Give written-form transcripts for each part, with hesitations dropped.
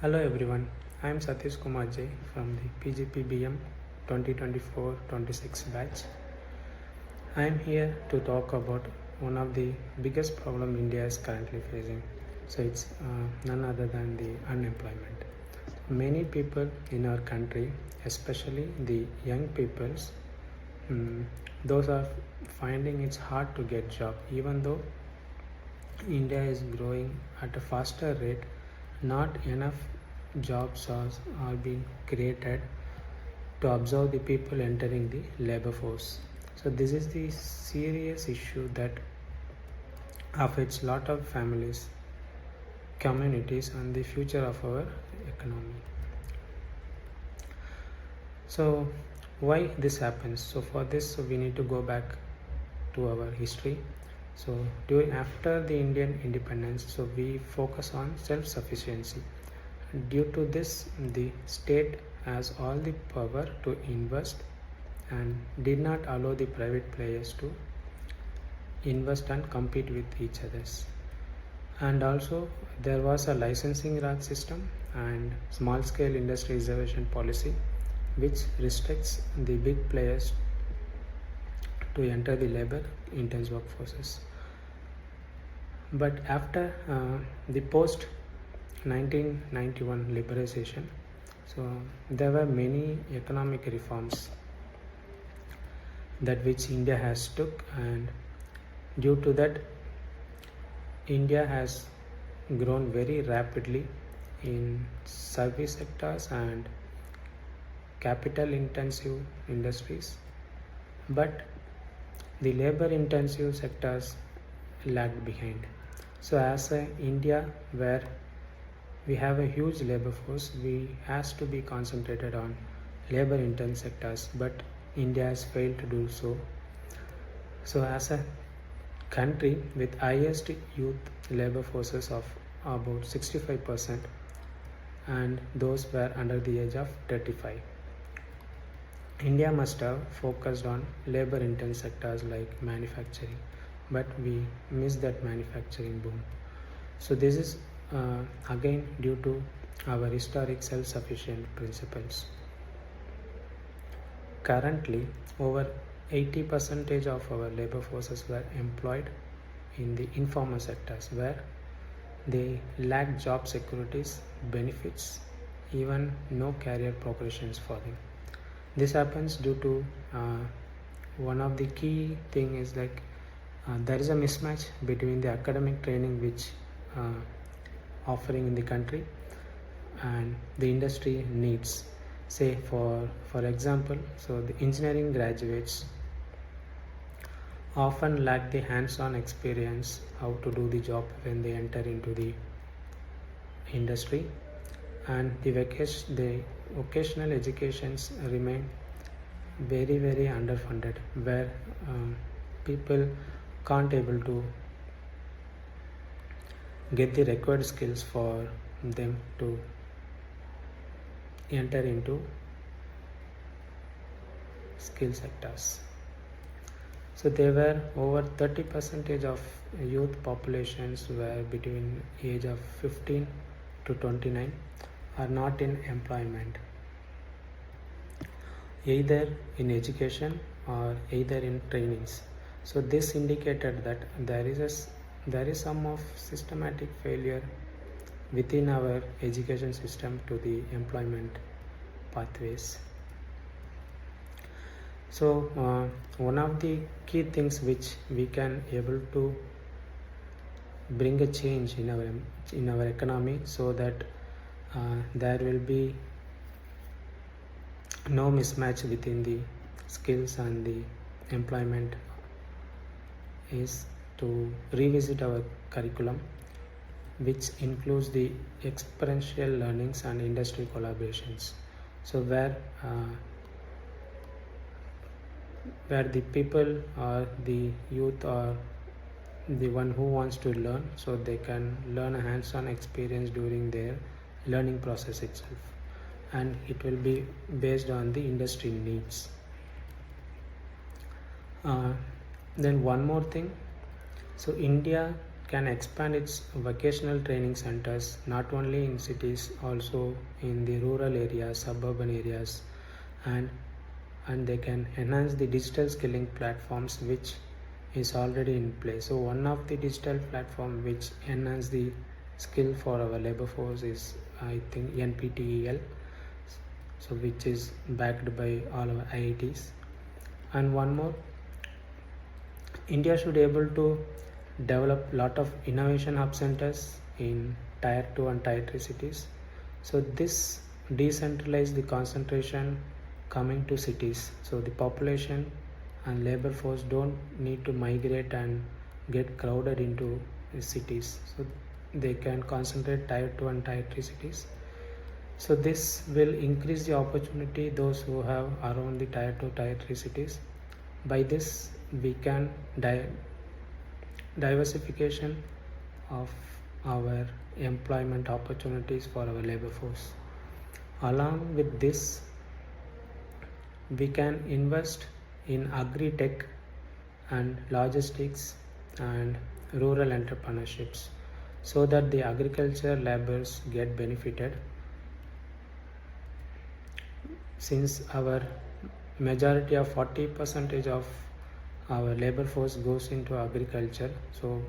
Hello everyone, I am Sathish from the PGPBM 2024-26 batch. I am here to talk about one of the biggest problem India is currently facing. So it's none other than the unemployment. Many people in our country, especially the young peoples, those are finding it's hard to get job even though India is growing at a faster rate. Not enough jobs are being created to observe the people entering the labor force. So this is the serious issue that affects lot of families, communities, and the future of our economy. So why this happens? So for this, we need to go back to our history. So during after the Indian independence, so we focus on self-sufficiency. Due to this, the state has all the power to invest and did not allow the private players to invest and compete with each others. And also there was a licensing Raj system and small scale industry reservation policy which restricts the big players to enter the labor intense workforces. But after the post 1991 liberalization, so there were many economic reforms that which India has took, and due to that India has grown very rapidly in service sectors and capital intensive industries, but the labor intensive sectors lagged behind. So as a India where we have a huge labor force, we has to be concentrated on labor intense sectors, but India has failed to do so. So as a country with highest youth labor forces of about 65%, and those were under the age of 35, India must have focused on labor intense sectors like manufacturing, but we missed that manufacturing boom. So this is again due to our historic self-sufficient principles. Currently, over 80% of our labor forces were employed in the informal sectors where they lack job securities, benefits, even no career progressions for them. This happens due to one of the key thing is like there is a mismatch between the academic training which offering in the country and the industry needs. Say for example, so the engineering graduates often lack the hands-on experience how to do the job when they enter into the industry, and the vocational educations remain very underfunded, where people can't able to get the required skills for them to enter into skill sectors. So there were over 30% of youth populations were between age of 15 to 29 are not in employment, either in education or either in trainings. So this indicated that there is some of systematic failure within our education system to the employment pathways. So one of the key things which we can able to bring a change in our economy, so that there will be no mismatch within the skills and the employment, is to revisit our curriculum, which includes the experiential learnings and industry collaborations. So where the people or the youth or the one who wants to learn, so they can learn a hands-on experience during their learning process itself, and it will be based on the industry needs. Then one more thing, so India can expand its vocational training centers not only in cities, also in the rural areas, suburban areas, and they can enhance the digital skilling platforms which is already in place. So one of the digital platform which enhance the skill for our labor force is, I think, NPTEL, so which is backed by all our IITs. And one more, India should able to develop lot of innovation hub centers in tier 2 and tier 3 cities. So this decentralize the concentration coming to cities. So the population and labor force don't need to migrate and get crowded into the cities. So they can concentrate tier 2 and tier 3 cities. So this will increase the opportunity those who have around the tier 2, tier 3 cities. By this we can diversification of our employment opportunities for our labor force. Along with this, we can invest in agri-tech and logistics and rural entrepreneurships so that the agriculture laborers get benefited, since our majority of 40% of our labor force goes into agriculture. So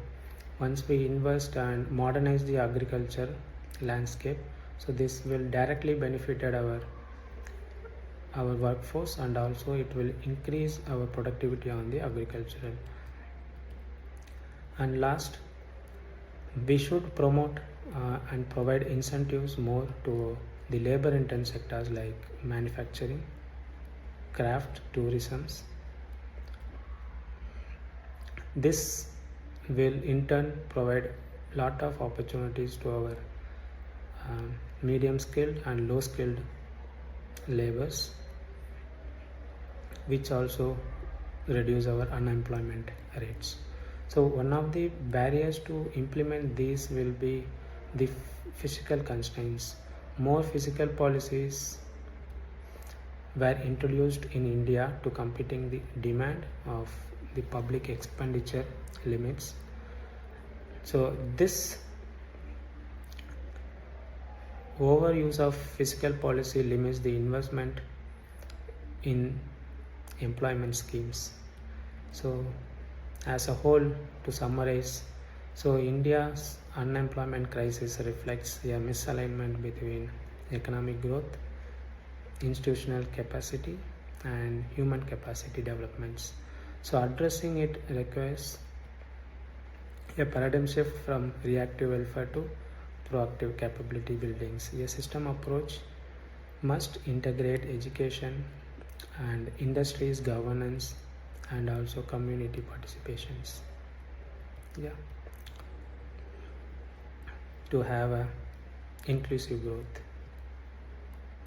once we invest and modernize the agriculture landscape, so this will directly benefit our workforce, and also it will increase our productivity on the agricultural. And last, we should promote and provide incentives more to the labor intense sectors like manufacturing, craft, tourism. This will in turn provide lot of opportunities to our medium skilled and low skilled laborers, which also reduce our unemployment rates. So one of the barriers to implement these will be the physical constraints. More physical policies were introduced in India to competing the demand of the public expenditure limits. So this overuse of fiscal policy limits the investment in employment schemes. So as a whole, to summarize, so India's unemployment crisis reflects a misalignment between economic growth, institutional capacity, and human capacity developments. So addressing it requires a paradigm shift from reactive welfare to proactive capability buildings. A system approach must integrate education and industries governance and also community participations, to have a inclusive growth.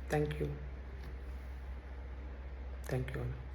Thank you all.